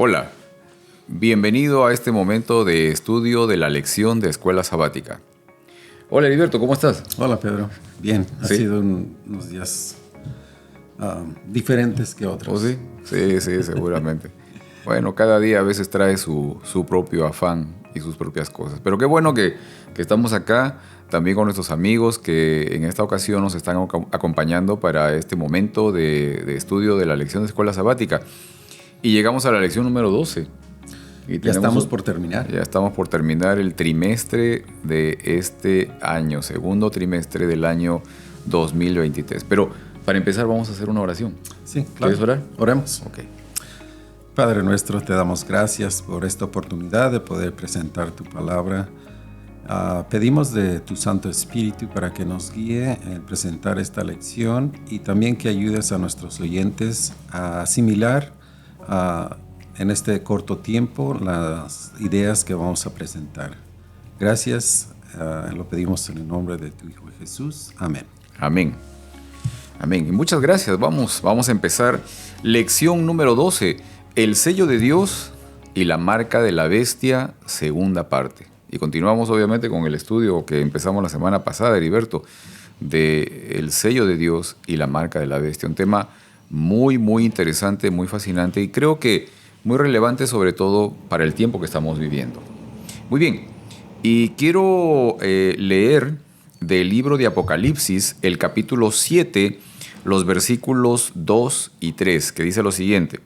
Hola, bienvenido a este momento de estudio de la lección de Escuela Sabática. Hola, Heriberto, ¿cómo estás? Hola, Pedro. Bien, ha sido unos días diferentes que otros. ¿Oh, sí? Sí, seguramente. Bueno, cada día a veces trae su propio afán y sus propias cosas. Pero qué bueno que estamos acá también con nuestros amigos que en esta ocasión nos están acompañando para este momento de estudio de la lección de Escuela Sabática. Y llegamos a la lección número 12. Y ya estamos por terminar. Ya estamos por terminar el trimestre de este año, segundo trimestre del año 2023. Pero para empezar vamos a hacer una oración. Sí, claro. ¿Quieres orar? Oremos. Ok. Padre nuestro, te damos gracias por esta oportunidad de poder presentar tu palabra. Pedimos de tu Santo Espíritu para que nos guíe en presentar esta lección y también que ayudes a nuestros oyentes a asimilar en este corto tiempo las ideas que vamos a presentar. Gracias, lo pedimos en el nombre de tu Hijo Jesús. Amén. Amén. Amén. Y muchas gracias. Vamos a empezar. Lección número 12. El sello de Dios y la marca de la bestia, segunda parte. Y continuamos obviamente con el estudio que empezamos la semana pasada, Heriberto, de el sello de Dios y la marca de la bestia. Un tema muy interesante, muy fascinante y creo que muy relevante sobre todo para el tiempo que estamos viviendo. Muy bien, y quiero leer del libro de Apocalipsis el capítulo 7, los versículos 2 y 3, que dice lo siguiente.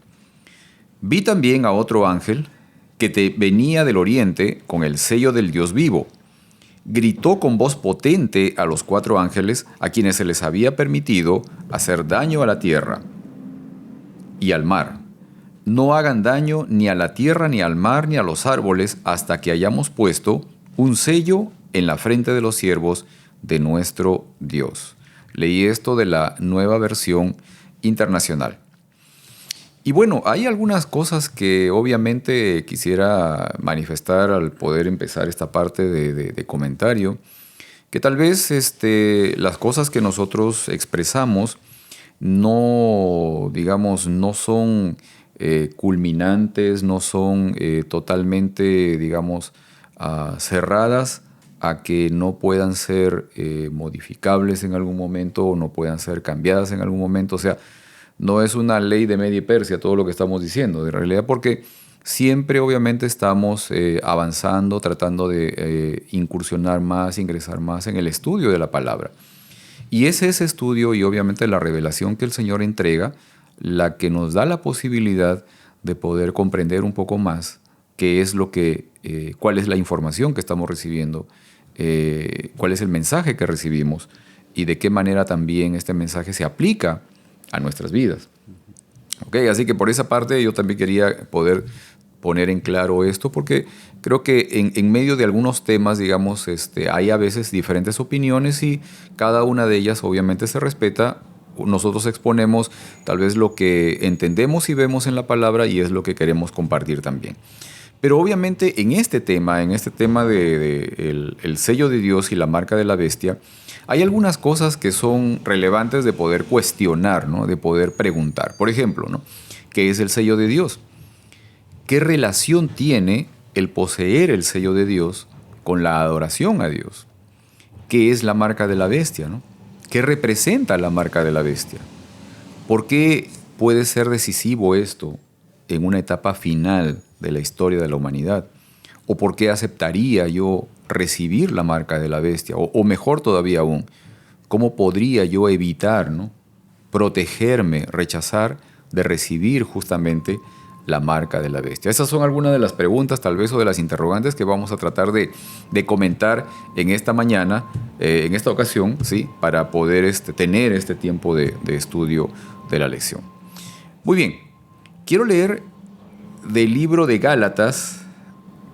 Vi también a otro ángel que venía del oriente con el sello del Dios vivo. Gritó con voz potente a los 4 ángeles a quienes se les había permitido hacer daño a la tierra y al mar. No hagan daño ni a la tierra, ni al mar, ni a los árboles, hasta que hayamos puesto un sello en la frente de los siervos de nuestro Dios. Leí esto de la Nueva Versión Internacional. Y bueno, hay algunas cosas que obviamente quisiera manifestar al poder empezar esta parte de comentario, que tal vez las cosas que nosotros expresamos no son culminantes, no son totalmente, cerradas a que no puedan ser modificables en algún momento o no puedan ser cambiadas en algún momento. O sea, no es una ley de media Persia todo lo que estamos diciendo, de realidad, porque siempre obviamente estamos avanzando, tratando de incursionar más, ingresar más en el estudio de la palabra. Y es ese estudio y obviamente la revelación que el Señor entrega la que nos da la posibilidad de poder comprender un poco más qué es cuál es la información que estamos recibiendo, cuál es el mensaje que recibimos y de qué manera también este mensaje se aplica a nuestras vidas. Okay, así que por esa parte yo también quería poder poner en claro esto porque creo que en medio de algunos temas, hay a veces diferentes opiniones y cada una de ellas obviamente se respeta. Nosotros exponemos tal vez lo que entendemos y vemos en la palabra y es lo que queremos compartir también. Pero obviamente en este tema de el sello de Dios y la marca de la bestia, hay algunas cosas que son relevantes de poder cuestionar, ¿no? De poder preguntar. Por ejemplo, ¿no? ¿Qué es el sello de Dios? ¿Qué relación tiene el poseer el sello de Dios con la adoración a Dios? ¿Qué es la marca de la bestia, ¿no? ¿Qué representa la marca de la bestia? ¿Por qué puede ser decisivo esto en una etapa final de la historia de la humanidad? ¿O por qué aceptaría yo recibir la marca de la bestia? O mejor todavía aún, ¿cómo podría yo evitar, ¿no? protegerme, rechazar de recibir justamente la marca de la bestia? Esas son algunas de las preguntas tal vez o de las interrogantes que vamos a tratar de comentar en esta mañana, en esta ocasión, ¿sí? Para poder tener este tiempo de estudio de la lección. Muy bien, quiero leer del libro de Gálatas,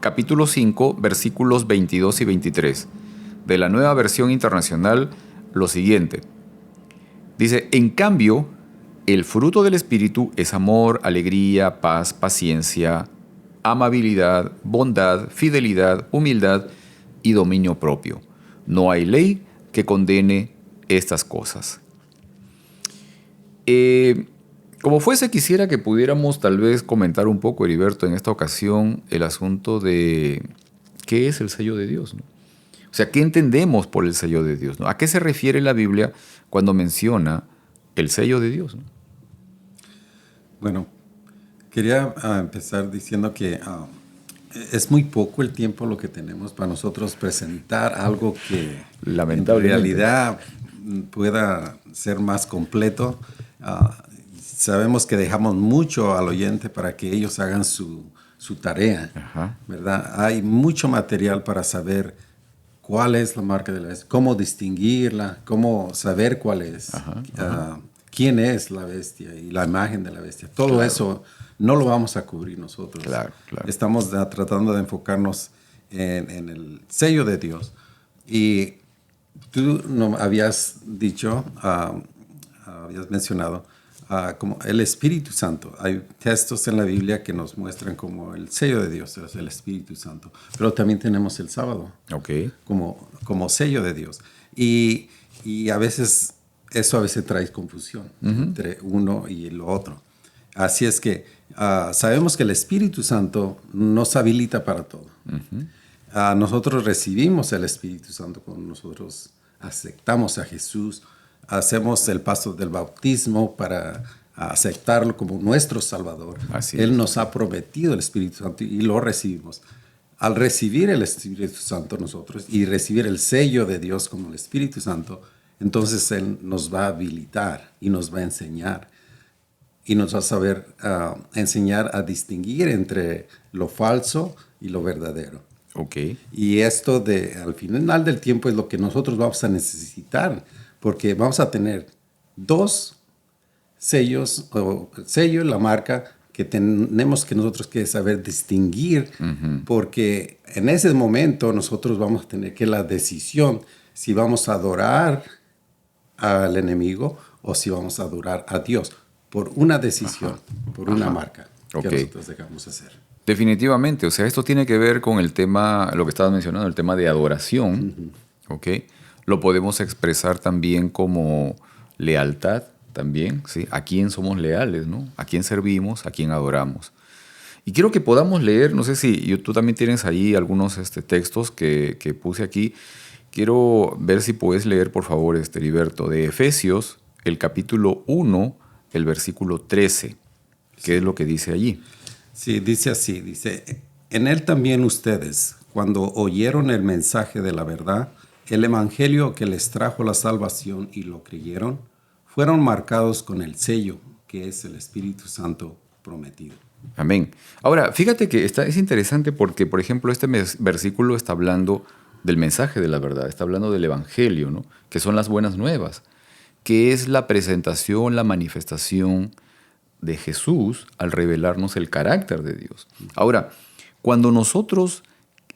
capítulo 5, versículos 22 y 23, de la Nueva Versión Internacional, lo siguiente. Dice, en cambio, el fruto del Espíritu es amor, alegría, paz, paciencia, amabilidad, bondad, fidelidad, humildad y dominio propio. No hay ley que condene estas cosas. Como fuese, quisiera que pudiéramos tal vez comentar un poco, Heriberto, en esta ocasión, el asunto de qué es el sello de Dios, ¿no? O sea, ¿qué entendemos por el sello de Dios, ¿no? ¿A qué se refiere la Biblia cuando menciona el sello de Dios, ¿no? Bueno, quería empezar diciendo que es muy poco el tiempo lo que tenemos para nosotros presentar algo que en realidad pueda ser más completo. Sabemos que dejamos mucho al oyente para que ellos hagan su tarea, Ajá. ¿verdad? Hay mucho material para saber cuál es la marca de la bestia, cómo distinguirla, cómo saber cuál es, quién es la bestia y la imagen de la bestia. Todo eso no lo vamos a cubrir nosotros. Claro. Estamos tratando de enfocarnos en el sello de Dios. Y tú habías dicho, habías mencionado, como el Espíritu Santo. Hay textos en la Biblia que nos muestran como el sello de Dios, es el Espíritu Santo. Pero también tenemos el sábado como sello de Dios. Y a veces, eso a veces trae confusión entre uno y lo otro. Así es que sabemos que el Espíritu Santo nos habilita para todo. Nosotros recibimos el Espíritu Santo cuando nosotros aceptamos a Jesús, hacemos el paso del bautismo para aceptarlo como nuestro Salvador. Él nos ha prometido el Espíritu Santo y lo recibimos. Al recibir el Espíritu Santo nosotros y recibir el sello de Dios como el Espíritu Santo, entonces Él nos va a habilitar y nos va a enseñar. Y nos va a saber enseñar a distinguir entre lo falso y lo verdadero. Y esto al final del tiempo es lo que nosotros vamos a necesitar, porque vamos a tener dos sellos, o sello y la marca que tenemos que nosotros que saber distinguir, porque en ese momento nosotros vamos a tener que la decisión si vamos a adorar al enemigo o si vamos a adorar a Dios, por una decisión, por una marca que nosotros dejamos hacer. Definitivamente, o sea, esto tiene que ver con el tema, lo que estabas mencionando, el tema de adoración, Lo podemos expresar también como lealtad, también, ¿sí? ¿A quién somos leales, no? ¿A quién servimos? ¿A quién adoramos? Y quiero que podamos leer, no sé si tú también tienes ahí algunos textos que puse aquí. Quiero ver si puedes leer, por favor, Heriberto, de Efesios, el capítulo 1, el versículo 13. ¿Qué es lo que dice allí? Sí, dice así, dice, en él también ustedes, cuando oyeron el mensaje de la verdad, el evangelio que les trajo la salvación y lo creyeron, fueron marcados con el sello que es el Espíritu Santo prometido. Amén. Ahora, fíjate que es interesante porque, por ejemplo, este versículo está hablando del mensaje de la verdad, está hablando del evangelio, ¿no? Que son las buenas nuevas, que es la presentación, la manifestación de Jesús al revelarnos el carácter de Dios. Ahora, cuando nosotros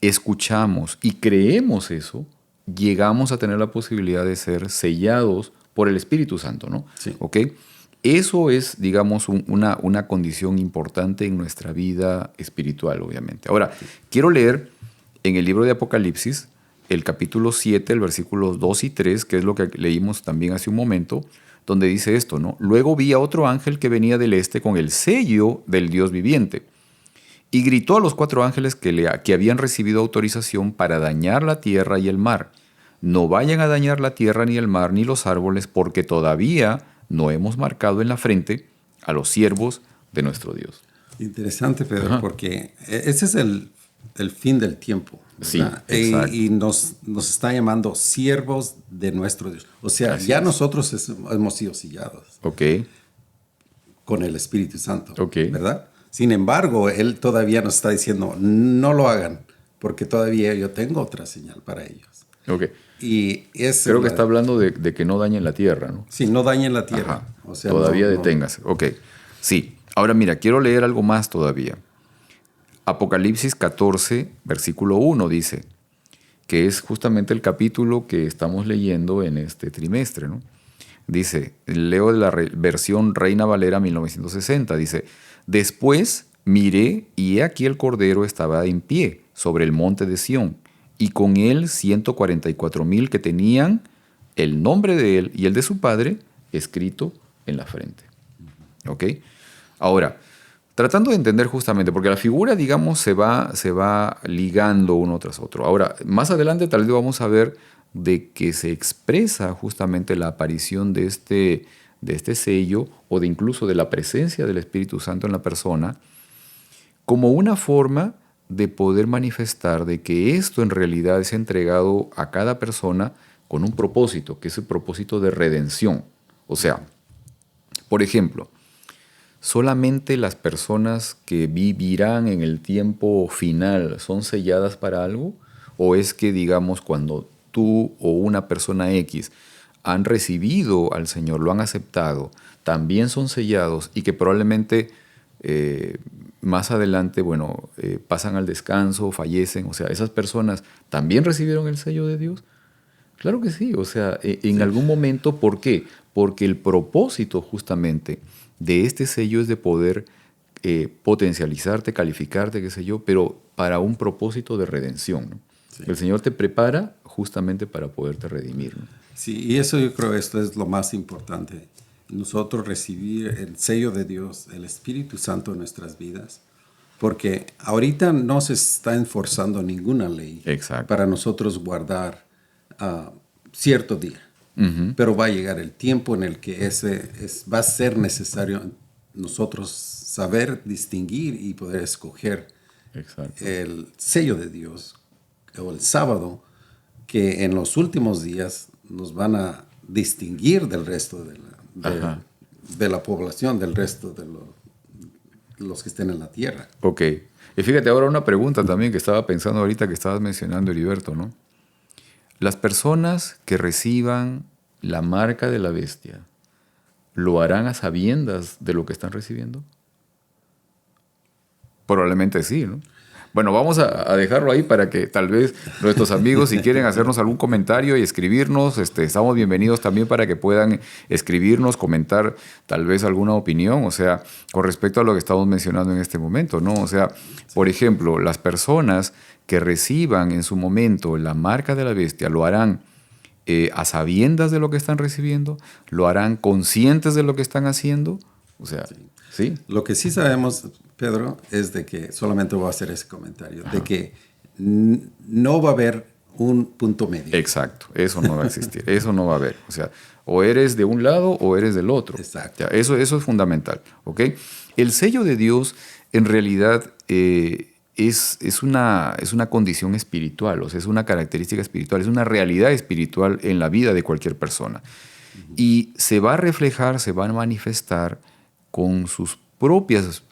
escuchamos y creemos eso, llegamos a tener la posibilidad de ser sellados por el Espíritu Santo, ¿no? Sí. Eso es, digamos, una condición importante en nuestra vida espiritual, obviamente. Ahora, quiero leer en el libro de Apocalipsis, el capítulo 7, el versículos 2 y 3, que es lo que leímos también hace un momento, donde dice esto, ¿no? Luego vi a otro ángel que venía del este con el sello del Dios viviente y gritó a los 4 ángeles que habían recibido autorización para dañar la tierra y el mar. No vayan a dañar la tierra ni el mar ni los árboles, porque todavía no hemos marcado en la frente a los siervos de nuestro Dios. Interesante, Pedro, porque ese es el fin del tiempo, ¿verdad? Sí, exacto. Y nos está llamando siervos de nuestro Dios. O sea, Así ya es. nosotros hemos sido sellados con el Espíritu Santo, ¿verdad? Sin embargo, Él todavía nos está diciendo, no lo hagan, porque todavía yo tengo otra señal para ellos. Y creo que está hablando de que no dañen la tierra, ¿no? Sí, no dañen la tierra. O sea, todavía deténgase. Sí. Ahora mira, quiero leer algo más todavía. Apocalipsis 14, versículo 1 dice, que es justamente el capítulo que estamos leyendo en este trimestre, ¿no? Dice, leo de la versión Reina Valera 1960, dice, después miré y he aquí el Cordero estaba en pie sobre el monte de Sión y con él 144,000 que tenían el nombre de él y el de su padre escrito en la frente. ¿Ok? Ahora, tratando de entender justamente, porque la figura, digamos, se va ligando uno tras otro. Ahora, más adelante tal vez vamos a ver de que se expresa justamente la aparición de este sello o de incluso de la presencia del Espíritu Santo en la persona como una forma de poder manifestar de que esto en realidad es entregado a cada persona con un propósito, que es el propósito de redención. O sea, por ejemplo, ¿solamente las personas que vivirán en el tiempo final son selladas para algo? ¿O es que, digamos, cuando tú o una persona X han recibido al Señor, lo han aceptado, también son sellados y que probablemente más adelante, pasan al descanso, fallecen? O sea, ¿esas personas también recibieron el sello de Dios? Claro que sí, o sea, en algún momento, ¿por qué? Porque el propósito justamente de este sello es de poder potencializarte, calificarte, qué sé yo, pero para un propósito de redención, ¿no? Sí. El Señor te prepara justamente para poderte redimir, ¿no? Sí, y eso yo creo esto es lo más importante. Nosotros recibir el sello de Dios, el Espíritu Santo en nuestras vidas, porque ahorita no se está enforzando ninguna ley. Exacto. Para nosotros guardar cierto día. Pero va a llegar el tiempo en el que va a ser necesario nosotros saber distinguir y poder escoger Exacto. el sello de Dios o el sábado, que en los últimos días nos van a distinguir del resto de la población, del resto de los que estén en la tierra. Ok. Y fíjate ahora una pregunta también que estaba pensando ahorita que estabas mencionando, Heriberto, ¿no? Las personas que reciban la marca de la bestia, ¿lo harán a sabiendas de lo que están recibiendo? Probablemente sí, ¿no? Bueno, vamos a dejarlo ahí para que tal vez nuestros amigos, si quieren hacernos algún comentario y escribirnos, estamos bienvenidos también para que puedan escribirnos, comentar tal vez alguna opinión, o sea, con respecto a lo que estamos mencionando en este momento, ¿no? O sea, por ejemplo, las personas que reciban en su momento la marca de la bestia, ¿lo harán a sabiendas de lo que están recibiendo? ¿Lo harán conscientes de lo que están haciendo? O sea, ¿sí? Lo que sí sabemos, Pedro, es de que, solamente voy a hacer ese comentario, de que no va a haber un punto medio. Exacto, eso no va a existir, eso no va a haber. O sea, o eres de un lado o eres del otro. Exacto. Ya, eso es fundamental, ¿ok? El sello de Dios en realidad es una condición espiritual, o sea, es una característica espiritual, es una realidad espiritual en la vida de cualquier persona. Y se va a reflejar, se va a manifestar con sus propias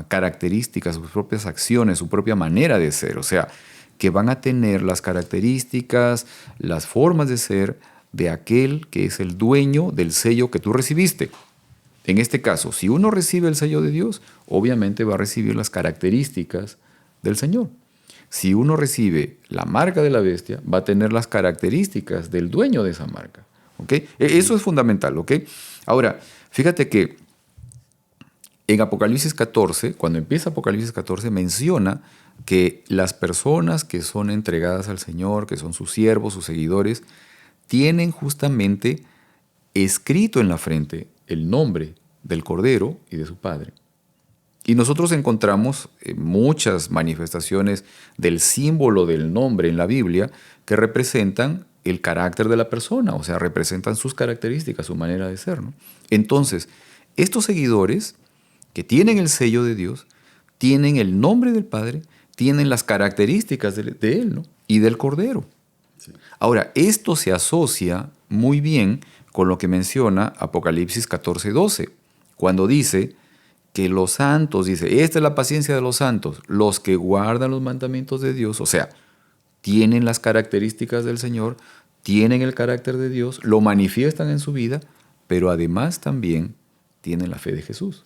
características, sus propias acciones, su propia manera de ser. O sea, que van a tener las características, las formas de ser de aquel que es el dueño del sello que tú recibiste. En este caso, si uno recibe el sello de Dios, obviamente va a recibir las características del Señor. Si uno recibe la marca de la bestia, va a tener las características del dueño de esa marca. ¿Ok? Eso es fundamental. ¿Ok? Ahora, fíjate que en Apocalipsis 14, cuando empieza Apocalipsis 14, menciona que las personas que son entregadas al Señor, que son sus siervos, sus seguidores, tienen justamente escrito en la frente el nombre del Cordero y de su Padre. Y nosotros encontramos muchas manifestaciones del símbolo del nombre en la Biblia que representan el carácter de la persona, o sea, representan sus características, su manera de ser, ¿no? Entonces, estos seguidores que tienen el sello de Dios, tienen el nombre del Padre, tienen las características de Él, ¿no? Y del Cordero. Sí. Ahora, esto se asocia muy bien con lo que menciona Apocalipsis 14:12, cuando dice que los santos, dice, esta es la paciencia de los santos, los que guardan los mandamientos de Dios, o sea, tienen las características del Señor, tienen el carácter de Dios, lo manifiestan en su vida, pero además también tienen la fe de Jesús.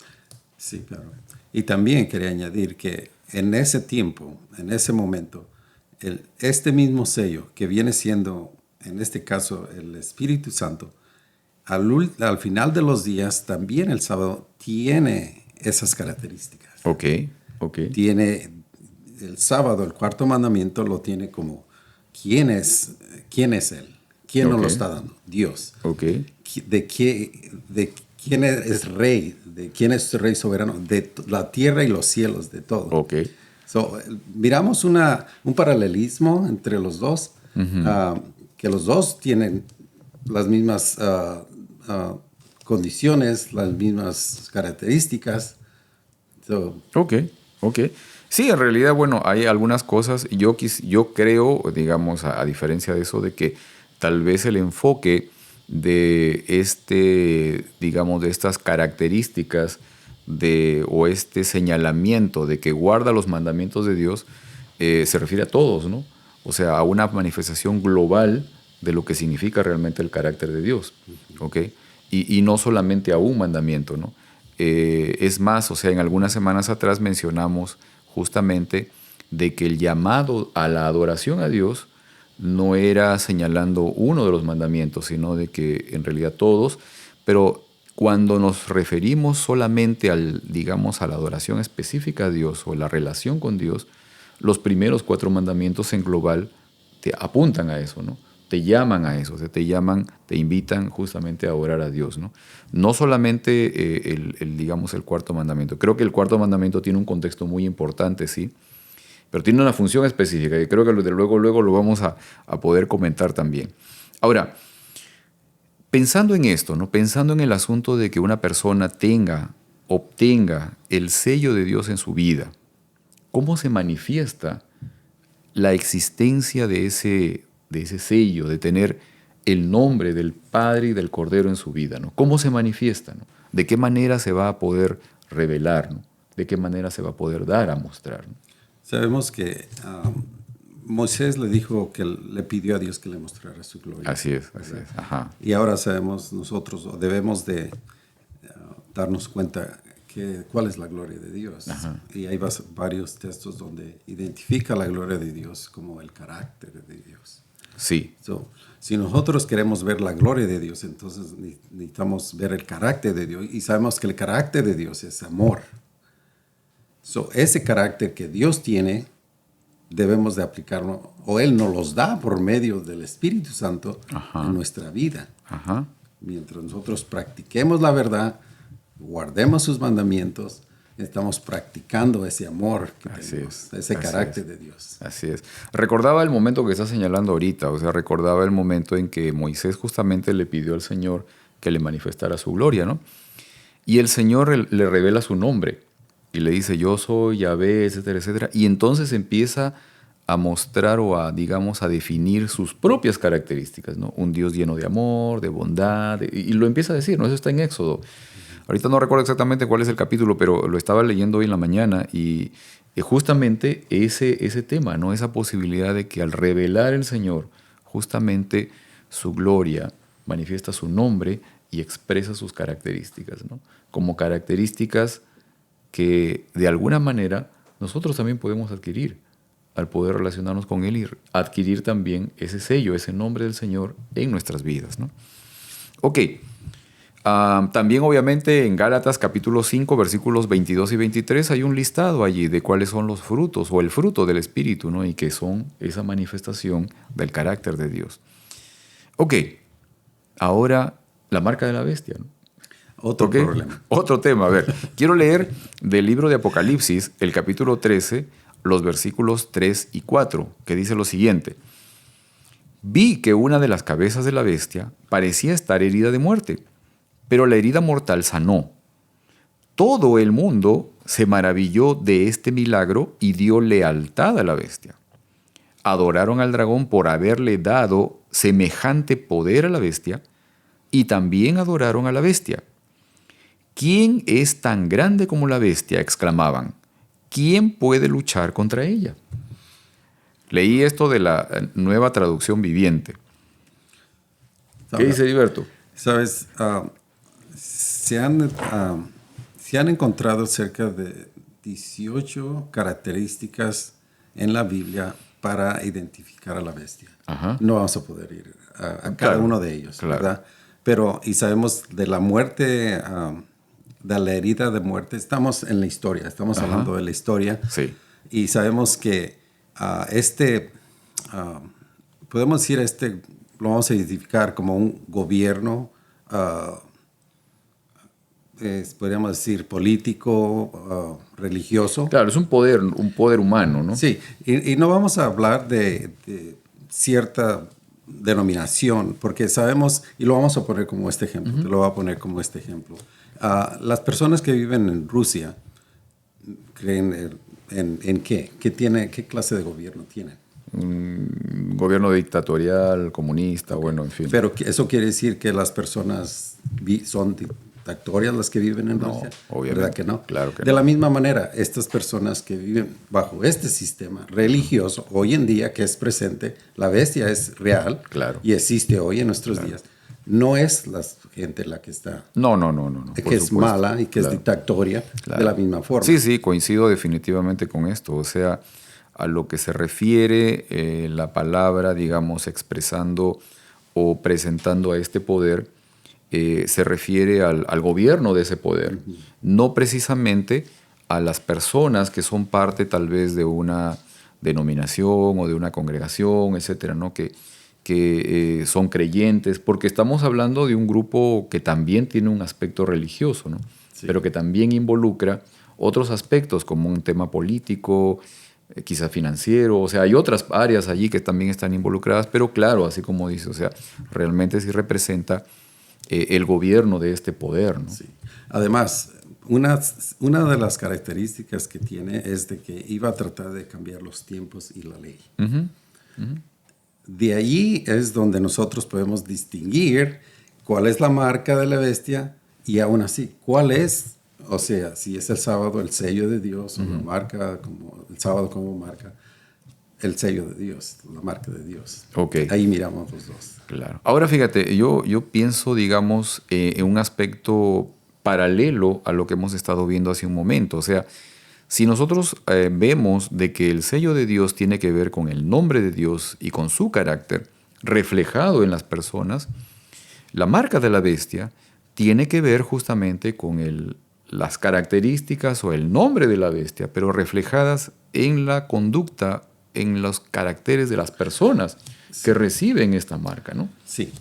Sí, claro. Y también quería añadir que en ese tiempo, en ese momento, este mismo sello que viene siendo, en este caso, el Espíritu Santo, al final de los días, también el sábado tiene esas características. Ok. Tiene el sábado, el cuarto mandamiento lo tiene como ¿quién es Él? ¿Quién nos lo Ok. está dando? Dios. Ok. ¿De quién es rey? ¿De quién es rey soberano? De la tierra y los cielos, de todo. Ok. So, miramos un paralelismo entre los dos, que los dos tienen las mismas condiciones, las mismas características. So, Ok, ok. Sí, en realidad, bueno, hay algunas cosas, yo creo, digamos, a diferencia de eso, de que tal vez el enfoque de digamos, de estas características o este señalamiento de que guarda los mandamientos de Dios, se refiere a todos, ¿no? O sea, a una manifestación global de lo que significa realmente el carácter de Dios, ¿ok? Y no solamente a un mandamiento, ¿no? Es más, o sea, en algunas semanas atrás mencionamos justamente de que el llamado a la adoración a Dios no era señalando uno de los mandamientos, sino de que en realidad todos, pero cuando nos referimos solamente digamos, a la adoración específica a Dios o la relación con Dios, los primeros 4 mandamientos en global te apuntan a eso, ¿no? Te llaman a eso, o sea, te invitan justamente a adorar a Dios, ¿no? No solamente digamos, el 4.º mandamiento. Creo que el 4.º mandamiento tiene un contexto muy importante, sí, pero tiene una función específica y creo que luego lo vamos a poder comentar también. Ahora, pensando en esto, ¿no? Pensando en el asunto de que una persona obtenga el sello de Dios en su vida, ¿cómo se manifiesta la existencia de ese sello, de tener el nombre del Padre y del Cordero en su vida, ¿no? ¿Cómo se manifiesta, ¿no? ¿De qué manera se va a poder revelar, ¿no? ¿De qué manera se va a poder dar a mostrar, ¿no? sabemos que Moisés le dijo que le pidió a Dios que le mostrara su gloria. Así es. Ajá. Y ahora sabemos nosotros, o debemos de darnos cuenta cuál es la gloria de Dios. Ajá. Y hay varios textos donde identifica la gloria de Dios como el carácter de Dios. Sí. So, si nosotros queremos ver la gloria de Dios, entonces necesitamos ver el carácter de Dios. Y sabemos que el carácter de Dios es amor. So, ese carácter que Dios tiene, debemos de aplicarlo, o Él nos los da por medio del Espíritu Santo en nuestra vida. Ajá. Mientras nosotros practiquemos la verdad, guardemos sus mandamientos, estamos practicando ese amor que tenemos, ese carácter de Dios. Así es. Recordaba el momento que está señalando ahorita, o sea, recordaba el momento en que Moisés justamente le pidió al Señor que le manifestara su gloria, ¿no? Y el Señor le revela su nombre y le dice, yo soy Yahvé, etcétera, etcétera. Y entonces empieza a mostrar o digamos, a definir sus propias características, ¿no? Un Dios lleno de amor, de bondad, y lo empieza a decir, ¿no? Eso está en Éxodo. Ahorita no recuerdo exactamente cuál es el capítulo, pero lo estaba leyendo hoy en la mañana y justamente ese tema, ¿no? Esa posibilidad de que al revelar el Señor justamente su gloria, manifiesta su nombre y expresa sus características, ¿no? Como características que de alguna manera nosotros también podemos adquirir al poder relacionarnos con Él y adquirir también ese sello, ese nombre del Señor en nuestras vidas, ¿no? Ok. También obviamente en Gálatas capítulo 5 versículos 22 y 23 hay un listado allí de cuáles son los frutos o el fruto del Espíritu, ¿no? Y que son esa manifestación del carácter de Dios. Ok, ahora la marca de la bestia, ¿no? Otro ¿Okay? problema. Otro tema. A ver, quiero leer del libro de Apocalipsis, el capítulo 13, los versículos 3 y 4, que dice lo siguiente. Vi que una de las cabezas de la bestia parecía estar herida de muerte, pero la herida mortal sanó. Todo el mundo se maravilló de este milagro y dio lealtad a la bestia. Adoraron al dragón por haberle dado semejante poder a la bestia y también adoraron a la bestia. ¿Quién es tan grande como la bestia?, exclamaban. ¿Quién puede luchar contra ella? Leí esto de la Nueva Traducción Viviente. ¿Qué dice Heriberto? Sabes, se han encontrado cerca de 18 características en la Biblia para identificar a la bestia. Ajá. No vamos a poder ir a cada uno de ellos, ¿verdad? Pero, y sabemos de la muerte, de la herida de muerte, estamos en la historia, estamos hablando de la historia. Sí. Y sabemos que podemos decir, lo vamos a identificar como un gobierno, podríamos decir, político, religioso. Claro, es un poder humano, ¿no? Sí, y no vamos a hablar de cierta denominación, porque sabemos, y lo vamos a poner como este ejemplo, te lo voy a poner como este ejemplo. Las personas que viven en Rusia creen en qué? ¿Qué clase de gobierno tienen? Un gobierno dictatorial, comunista, bueno, en fin. Pero eso quiere decir que las personas son dictatorias las que viven en Rusia. Obviamente. ¿Verdad que no? Claro que de no. la misma manera, estas personas que viven bajo este sistema religioso, hoy en día que es presente, la bestia es real, claro, y existe hoy en nuestros días. No es la gente la que está. No. Que es mala y que es dictatoria de la misma forma. Sí, coincido definitivamente con esto. O sea, a lo que se refiere la palabra, digamos, expresando o presentando a este poder, se refiere al gobierno de ese poder, no precisamente a las personas que son parte tal vez de una denominación o de una congregación, etcétera, ¿no? que son creyentes, porque estamos hablando de un grupo que también tiene un aspecto religioso, ¿no? Sí. Pero que también involucra otros aspectos como un tema político, quizás financiero, o sea, hay otras áreas allí que también están involucradas, pero claro, así como dice, o sea, realmente sí representa el gobierno de este poder, ¿no? Sí. Además, una de las características que tiene es de que iba a tratar de cambiar los tiempos y la ley. De allí es donde nosotros podemos distinguir cuál es la marca de la bestia y aún así, cuál es, o sea, si es el sábado el sello de Dios o la marca, como el sábado como marca, el sello de Dios, la marca de Dios. Okay. Ahí miramos los dos. Claro. Ahora fíjate, yo pienso, digamos, en un aspecto paralelo a lo que hemos estado viendo hace un momento. O sea, si nosotros vemos de que el sello de Dios tiene que ver con el nombre de Dios y con su carácter reflejado en las personas, la marca de la bestia tiene que ver justamente con las características o el nombre de la bestia, pero reflejadas en la conducta, en los caracteres de las personas que reciben esta marca, ¿no? Sí.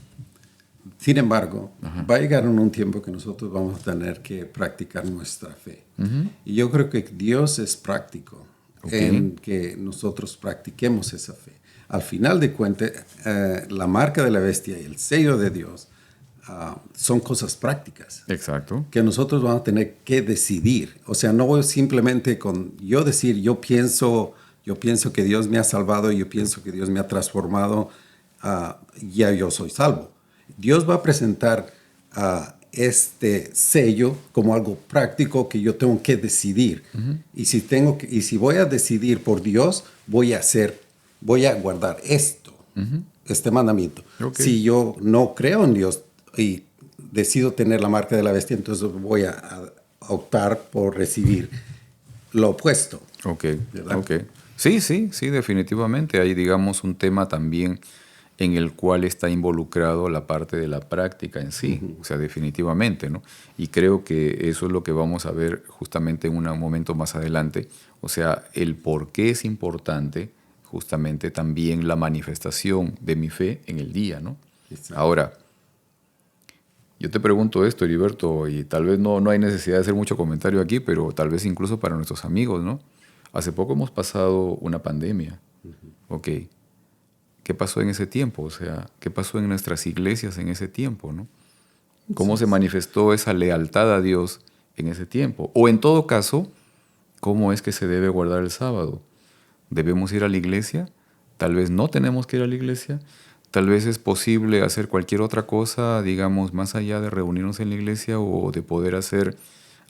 Sin embargo, va a llegar en un tiempo que nosotros vamos a tener que practicar nuestra fe. Y yo creo que Dios es práctico en que nosotros practiquemos esa fe. Al final de cuentas, la marca de la bestia y el sello de Dios son cosas prácticas. Exacto. Que nosotros vamos a tener que decidir. O sea, no voy simplemente con yo decir, yo pienso que Dios me ha salvado y yo pienso que Dios me ha transformado, ya yo soy salvo. Dios va a presentar este sello como algo práctico que yo tengo que decidir. Y si voy a decidir por Dios, voy a guardar este mandamiento. Okay. Si yo no creo en Dios y decido tener la marca de la bestia, entonces voy a optar por recibir lo opuesto. Ok. Sí, definitivamente. Hay, digamos, un tema también en el cual está involucrado la parte de la práctica en sí, o sea, definitivamente, ¿no? Y creo que eso es lo que vamos a ver justamente en un momento más adelante, o sea, el por qué es importante justamente también la manifestación de mi fe en el día, ¿no? Exacto. Ahora, yo te pregunto esto, Heriberto, y tal vez no hay necesidad de hacer mucho comentario aquí, pero tal vez incluso para nuestros amigos, ¿no? Hace poco hemos pasado una pandemia, ¿ok? ¿Qué pasó en ese tiempo? O sea, ¿qué pasó en nuestras iglesias en ese tiempo, no? ¿Cómo se manifestó esa lealtad a Dios en ese tiempo? O en todo caso, ¿cómo es que se debe guardar el sábado? ¿Debemos ir a la iglesia? Tal vez no tenemos que ir a la iglesia. Tal vez es posible hacer cualquier otra cosa, digamos, más allá de reunirnos en la iglesia o de poder hacer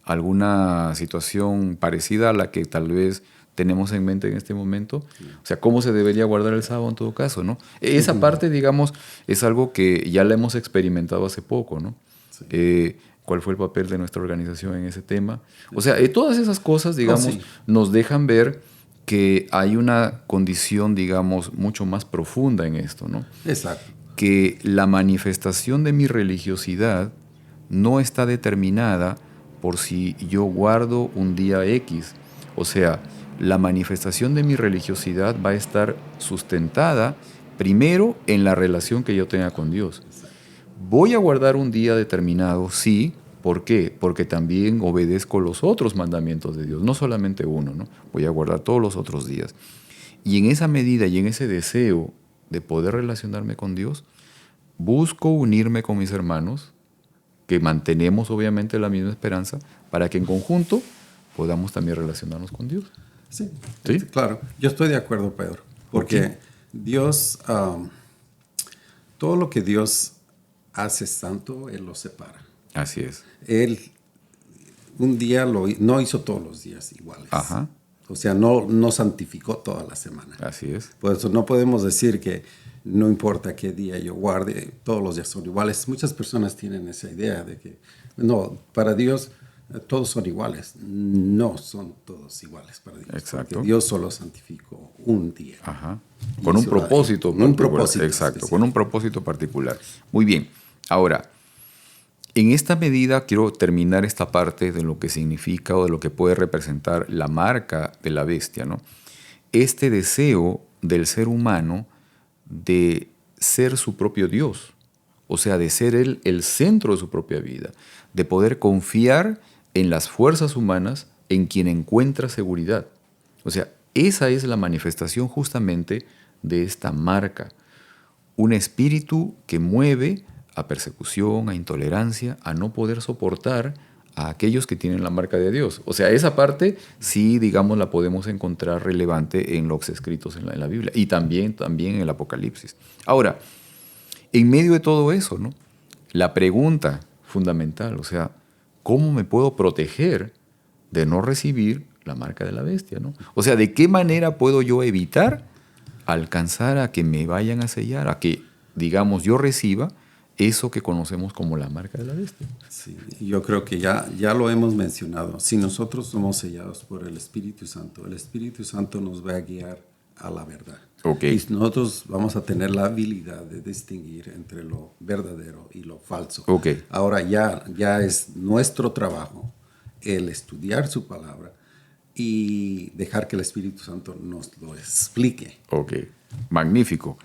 alguna situación parecida a la que tal vez tenemos en mente en este momento. O sea, ¿cómo se debería guardar el sábado en todo caso, no? Esa parte, digamos, es algo que ya la hemos experimentado hace poco, ¿no? Sí. ¿Cuál fue el papel de nuestra organización en ese tema? O sea, todas esas cosas, digamos, nos dejan ver que hay una condición, digamos, mucho más profunda en esto, ¿no? Exacto. Que la manifestación de mi religiosidad no está determinada por si yo guardo un día X. O sea, la manifestación de mi religiosidad va a estar sustentada primero en la relación que yo tenga con Dios. Voy a guardar un día determinado, sí. ¿Por qué? Porque también obedezco los otros mandamientos de Dios, no solamente uno, ¿no? Voy a guardar todos los otros días. Y en esa medida y en ese deseo de poder relacionarme con Dios, busco unirme con mis hermanos, que mantenemos obviamente la misma esperanza, para que en conjunto podamos también relacionarnos con Dios. Sí, ¿Sí? claro. Yo estoy de acuerdo, Pedro, porque Dios, todo lo que Dios hace santo, Él lo separa. Así es. Él un día no hizo todos los días iguales. Ajá. O sea, no santificó toda la semana. Así es. Por eso no podemos decir que no importa qué día yo guarde, todos los días son iguales. Muchas personas tienen esa idea de que, no, para Dios todos son iguales. No son todos iguales para Dios. Exacto. Porque Dios solo santificó un día. Ajá. Con un propósito. Un propósito. Exacto, especial. con un propósito particular. Muy bien. Ahora, en esta medida quiero terminar esta parte de lo que significa o de lo que puede representar la marca de la bestia, ¿no? Este deseo del ser humano de ser su propio Dios, o sea, de ser él el centro de su propia vida, de poder confiar en las fuerzas humanas en quien encuentra seguridad. O sea, esa es la manifestación justamente de esta marca. Un espíritu que mueve a persecución, a intolerancia, a no poder soportar a aquellos que tienen la marca de Dios. O sea, esa parte sí, digamos, la podemos encontrar relevante en los escritos en la Biblia y también en el Apocalipsis. Ahora, en medio de todo eso, ¿no? La pregunta fundamental, o sea, ¿cómo me puedo proteger de no recibir la marca de la bestia, ¿no? O sea, ¿de qué manera puedo yo evitar alcanzar a que me vayan a sellar, a que, digamos, yo reciba eso que conocemos como la marca de la bestia? Sí, yo creo que ya lo hemos mencionado. Si nosotros somos sellados por el Espíritu Santo nos va a guiar a la verdad. Okay. Y nosotros vamos a tener la habilidad de distinguir entre lo verdadero y lo falso. Okay. Ahora ya es nuestro trabajo el estudiar su palabra y dejar que el Espíritu Santo nos lo explique. Ok, magnífico.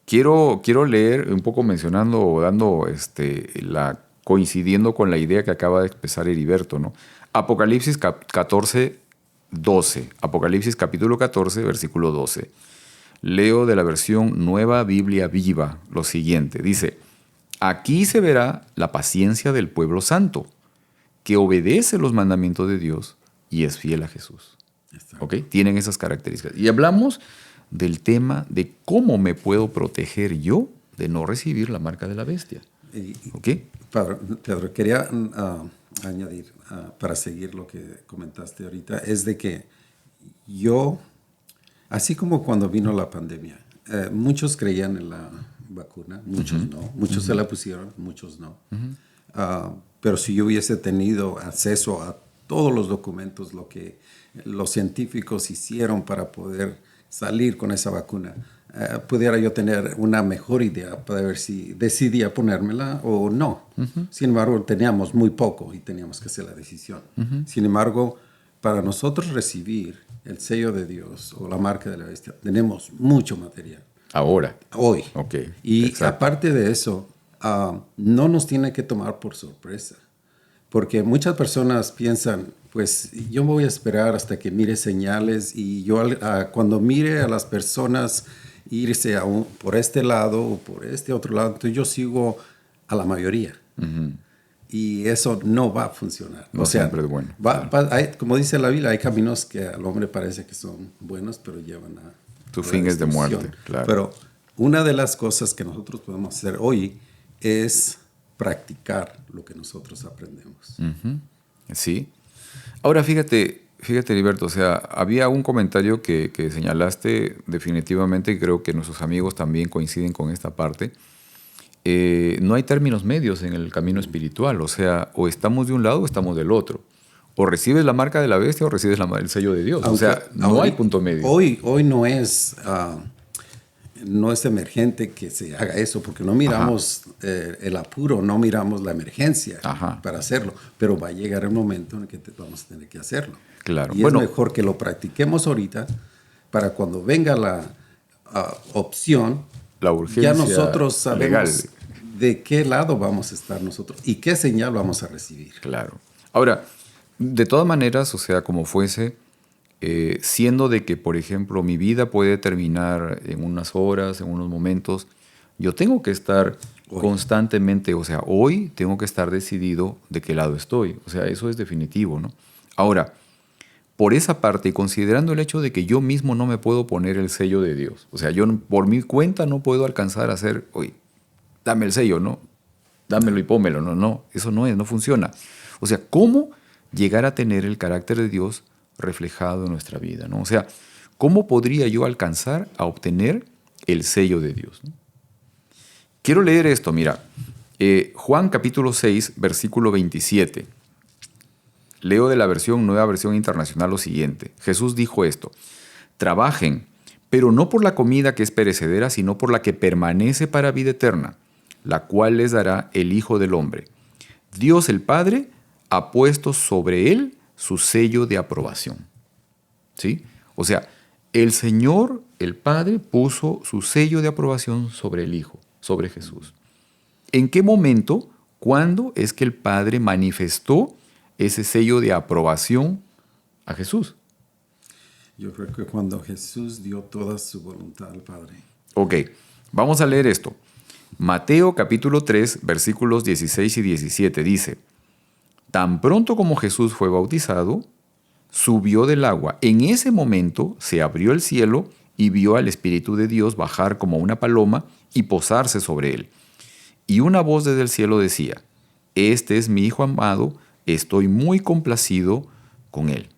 Quiero leer un poco mencionando o dando coincidiendo con la idea que acaba de expresar Heriberto, ¿no? Apocalipsis 14, 12. Apocalipsis capítulo 14, versículo 12. Leo de la versión Nueva Biblia Viva lo siguiente. Dice, aquí se verá la paciencia del pueblo santo, que obedece los mandamientos de Dios y es fiel a Jesús. ¿Ok? Tienen esas características. Y hablamos del tema de cómo me puedo proteger yo de no recibir la marca de la bestia. ¿Ok? Pedro, quería añadir, para seguir lo que comentaste ahorita, es de que yo, así como cuando vino la pandemia, muchos creían en la vacuna, muchos no, muchos se la pusieron, muchos no. Pero si yo hubiese tenido acceso a todos los documentos, lo que los científicos hicieron para poder salir con esa vacuna, pudiera yo tener una mejor idea para ver si decidía ponérmela o no. Sin embargo, teníamos muy poco y teníamos que hacer la decisión. Sin embargo, para nosotros recibir el sello de Dios o la marca de la bestia, tenemos mucho material. Ahora. Hoy. Okay. Y exacto. Aparte de eso, no nos tiene que tomar por sorpresa. Porque muchas personas piensan, pues yo me voy a esperar hasta que mire señales y yo cuando mire a las personas irse por este lado o por este otro lado, entonces yo sigo a la mayoría. Y eso no va a funcionar. No, o sea, siempre es bueno. Como dice la Biblia, hay caminos que al hombre parece que son buenos, pero llevan a... Tu fin es de muerte, claro. Pero una de las cosas que nosotros podemos hacer hoy es practicar lo que nosotros aprendemos. Sí. Ahora, fíjate, Heriberto, o sea, había un comentario que señalaste definitivamente, y creo que nuestros amigos también coinciden con esta parte. No hay términos medios en el camino espiritual, o sea, o estamos de un lado o estamos del otro. O recibes la marca de la bestia o recibes el sello de Dios. Aunque, o sea, no hay punto medio. Hoy no es emergente que se haga eso, porque no miramos el apuro, no miramos la emergencia para hacerlo, pero va a llegar el momento en el que vamos a tener que hacerlo. Claro. Y es mejor que lo practiquemos ahorita para cuando venga la opción, la urgencia ya nosotros sabemos legal. de qué lado vamos a estar nosotros y qué señal vamos a recibir. Claro. Ahora, de todas maneras, o sea, como fuese, siendo de que, por ejemplo, mi vida puede terminar en unas horas, en unos momentos, yo tengo que estar constantemente, o sea, hoy tengo que estar decidido de qué lado estoy. O sea, eso es definitivo, ¿no? Ahora, por esa parte, y considerando el hecho de que yo mismo no me puedo poner el sello de Dios, o sea, yo por mi cuenta no puedo alcanzar a hacer, oye, dame el sello, ¿no? Dámelo y pómelo, no, eso no funciona. O sea, ¿cómo llegar a tener el carácter de Dios reflejado en nuestra vida, ¿no? O sea, ¿cómo podría yo alcanzar a obtener el sello de Dios, ¿no? Quiero leer esto, mira, Juan capítulo 6, versículo 27. Leo de la Nueva Versión Internacional lo siguiente. Jesús dijo esto: trabajen, pero no por la comida que es perecedera, sino por la que permanece para vida eterna, la cual les dará el Hijo del Hombre. Dios el Padre ha puesto sobre él su sello de aprobación. ¿Sí? O sea, el Señor, el Padre, puso su sello de aprobación sobre el Hijo, sobre Jesús. ¿En qué momento, cuándo es que el Padre manifestó ese sello de aprobación a Jesús? Yo creo que cuando Jesús dio toda su voluntad al Padre. Ok, vamos a leer esto. Mateo capítulo 3, versículos 16 y 17 dice: tan pronto como Jesús fue bautizado, subió del agua. En ese momento se abrió el cielo y vio al Espíritu de Dios bajar como una paloma y posarse sobre él. Y una voz desde el cielo decía: este es mi Hijo amado, estoy muy complacido con él.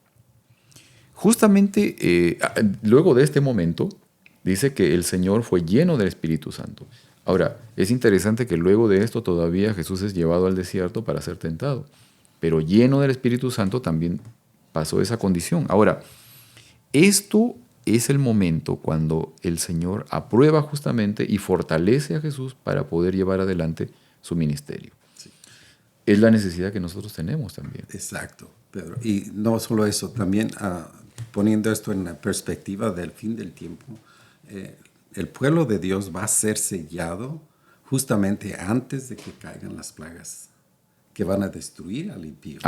Justamente luego de este momento, dice que el Señor fue lleno del Espíritu Santo. Ahora, es interesante que luego de esto todavía Jesús es llevado al desierto para ser tentado. Pero lleno del Espíritu Santo también pasó esa condición. Ahora, esto es el momento cuando el Señor aprueba justamente y fortalece a Jesús para poder llevar adelante su ministerio. Sí. Es la necesidad que nosotros tenemos también. Exacto, Pedro. Y no solo eso, también poniendo esto en la perspectiva del fin del tiempo, el pueblo de Dios va a ser sellado justamente antes de que caigan las plagas que van a destruir al impío.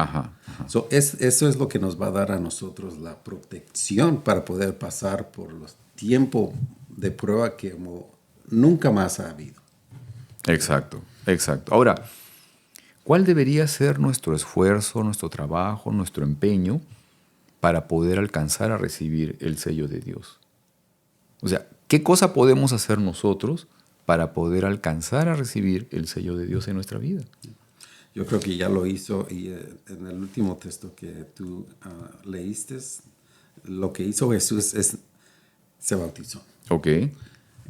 So, eso es lo que nos va a dar a nosotros la protección para poder pasar por los tiempos de prueba que nunca más ha habido. Exacto, exacto. Ahora, ¿cuál debería ser nuestro esfuerzo, nuestro trabajo, nuestro empeño para poder alcanzar a recibir el sello de Dios? O sea, ¿qué cosa podemos hacer nosotros para poder alcanzar a recibir el sello de Dios en nuestra vida? Yo creo que ya lo hizo y en el último texto que tú leíste, lo que hizo Jesús es se bautizó. Ok.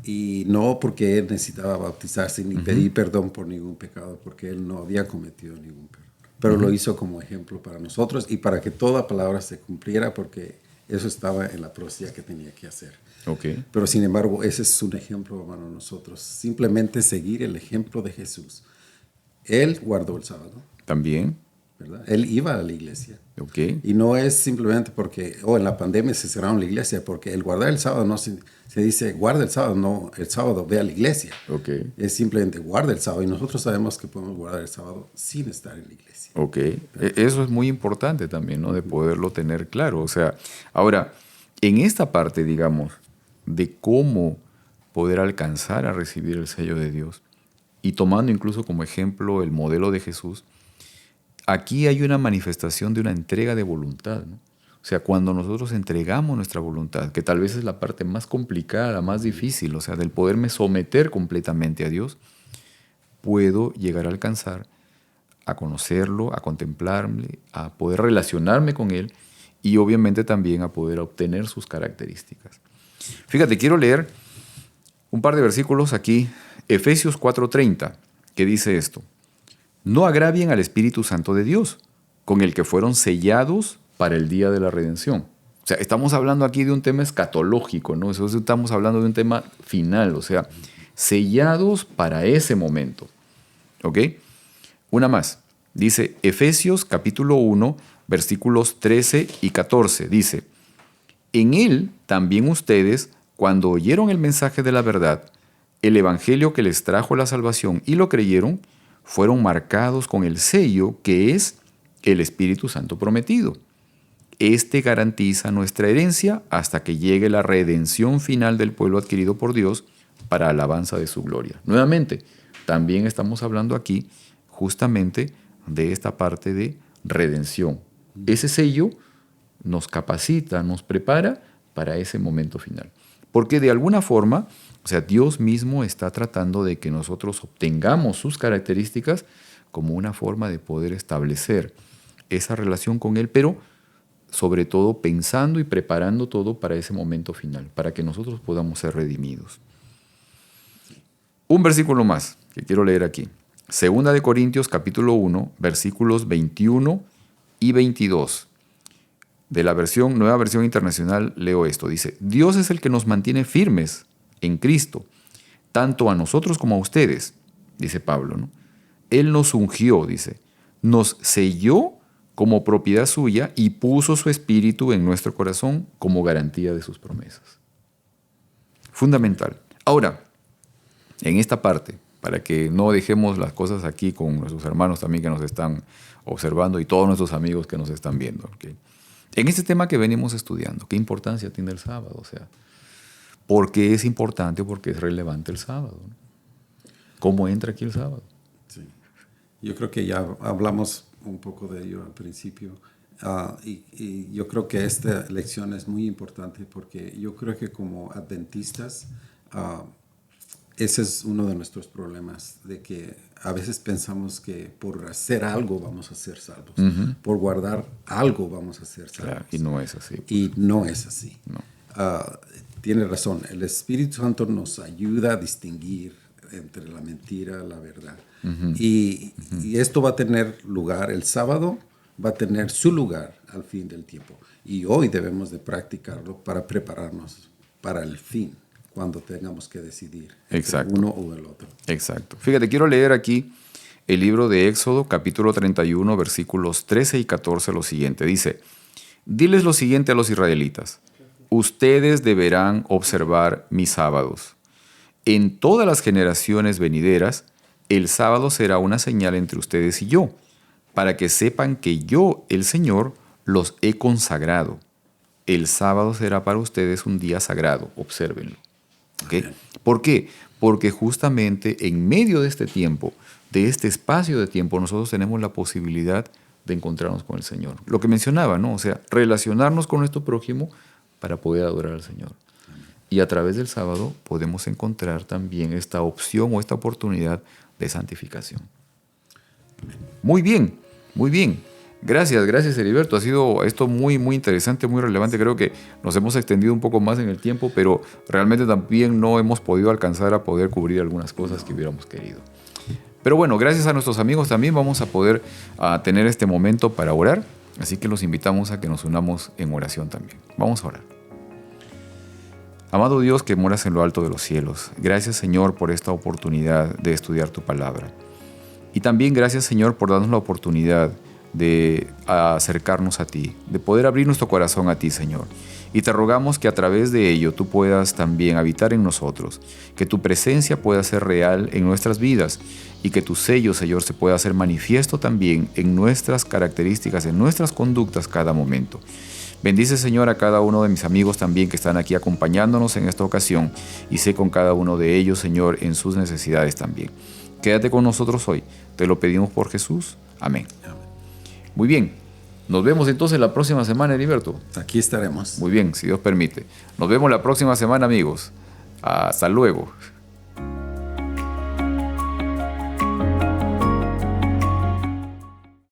Y no porque él necesitaba bautizarse ni pedir perdón por ningún pecado, porque él no había cometido ningún pecado. Pero lo hizo como ejemplo para nosotros y para que toda palabra se cumpliera, porque eso estaba en la profecía que tenía que hacer. Okay. Pero sin embargo, ese es un ejemplo para nosotros. Simplemente seguir el ejemplo de Jesús. Él guardó el sábado. También. ¿Verdad? Él iba a la iglesia. Okay. Y no es simplemente porque, en la pandemia se cerraron la iglesia, porque el guardar el sábado no se dice guarda el sábado, no, el sábado ve a la iglesia. Okay. Es simplemente guarda el sábado y nosotros sabemos que podemos guardar el sábado sin estar en la iglesia. Ok. Eso es muy importante también, ¿no? De poderlo tener claro. O sea, ahora, en esta parte, digamos, de cómo poder alcanzar a recibir el sello de Dios, y tomando incluso como ejemplo el modelo de Jesús, aquí hay una manifestación de una entrega de voluntad, ¿no? O sea, cuando nosotros entregamos nuestra voluntad, que tal vez es la parte más complicada, más difícil, o sea, del poderme someter completamente a Dios, puedo llegar a alcanzar a conocerlo, a contemplarle, a poder relacionarme con Él y obviamente también a poder obtener sus características. Fíjate, quiero leer un par de versículos aquí, Efesios 4:30, que dice esto: no agravien al Espíritu Santo de Dios, con el que fueron sellados para el día de la redención. O sea, estamos hablando aquí de un tema escatológico, ¿no? Eso estamos hablando de un tema final, o sea, sellados para ese momento. ¿Ok? Una más. Dice Efesios capítulo 1, versículos 13 y 14. Dice: en él también ustedes, cuando oyeron el mensaje de la verdad, el evangelio que les trajo la salvación y lo creyeron, fueron marcados con el sello que es el Espíritu Santo prometido. Este garantiza nuestra herencia hasta que llegue la redención final del pueblo adquirido por Dios para alabanza de su gloria. Nuevamente, también estamos hablando aquí justamente de esta parte de redención. Ese sello nos capacita, nos prepara para ese momento final. Porque de alguna forma, o sea, Dios mismo está tratando de que nosotros obtengamos sus características como una forma de poder establecer esa relación con Él, pero sobre todo pensando y preparando todo para ese momento final, para que nosotros podamos ser redimidos. Un versículo más que quiero leer aquí. Segunda de Corintios capítulo 1, versículos 21 y 22. De la Nueva Versión Internacional leo esto. Dice, Dios es el que nos mantiene firmes en Cristo, tanto a nosotros como a ustedes, dice Pablo, ¿no? Él nos ungió, dice, nos selló como propiedad suya y puso su espíritu en nuestro corazón como garantía de sus promesas. Fundamental. Ahora, en esta parte, para que no dejemos las cosas aquí con nuestros hermanos también que nos están observando y todos nuestros amigos que nos están viendo, ¿okay? En este tema que venimos estudiando, ¿qué importancia tiene el sábado? O sea, ¿por qué es importante? Porque es relevante el sábado, ¿no? ¿Cómo entra aquí el sábado? Sí. Yo creo que ya hablamos un poco de ello al principio. Y yo creo que esta lección es muy importante porque yo creo que como adventistas, ese es uno de nuestros problemas, de que a veces pensamos que por hacer algo vamos a ser salvos, por guardar algo vamos a ser salvos. Claro, y no es así. Pues. Y no es así. No. Tiene razón, el Espíritu Santo nos ayuda a distinguir entre la mentira y la verdad. Y esto va a tener lugar, el sábado va a tener su lugar al fin del tiempo. Y hoy debemos de practicarlo para prepararnos para el fin, cuando tengamos que decidir entre uno o el otro. Exacto. Fíjate, quiero leer aquí el libro de Éxodo, capítulo 31, versículos 13 y 14, lo siguiente. Dice, diles lo siguiente a los israelitas, ustedes deberán observar mis sábados. En todas las generaciones venideras, el sábado será una señal entre ustedes y yo, para que sepan que yo, el Señor, los he consagrado. El sábado será para ustedes un día sagrado, obsérvenlo. ¿Okay? ¿Por qué? Porque justamente en medio de este tiempo, de este espacio de tiempo, nosotros tenemos la posibilidad de encontrarnos con el Señor. Lo que mencionaba, ¿no? O sea, relacionarnos con nuestro prójimo para poder adorar al Señor. Y a través del sábado podemos encontrar también esta opción o esta oportunidad de santificación. Muy bien, muy bien. Gracias Heriberto. Ha sido esto muy, muy interesante, muy relevante. Creo que nos hemos extendido un poco más en el tiempo, pero realmente también no hemos podido alcanzar a poder cubrir algunas cosas que hubiéramos querido. Pero bueno, gracias a nuestros amigos también vamos a poder tener este momento para orar. Así que los invitamos a que nos unamos en oración también. Vamos a orar. Amado Dios que moras en lo alto de los cielos, gracias Señor por esta oportunidad de estudiar tu palabra. Y también gracias Señor por darnos la oportunidad de acercarnos a ti, de poder abrir nuestro corazón a ti, Señor. Y te rogamos que a través de ello tú puedas también habitar en nosotros, que tu presencia pueda ser real en nuestras vidas y que tu sello, Señor, se pueda hacer manifiesto también en nuestras características, en nuestras conductas cada momento. Bendice, Señor, a cada uno de mis amigos también que están aquí acompañándonos en esta ocasión y sé con cada uno de ellos, Señor, en sus necesidades también. Quédate con nosotros hoy. Te lo pedimos por Jesús. Amén. Muy bien. Nos vemos entonces la próxima semana, Heriberto. Aquí estaremos. Muy bien, si Dios permite. Nos vemos la próxima semana, amigos. Hasta luego.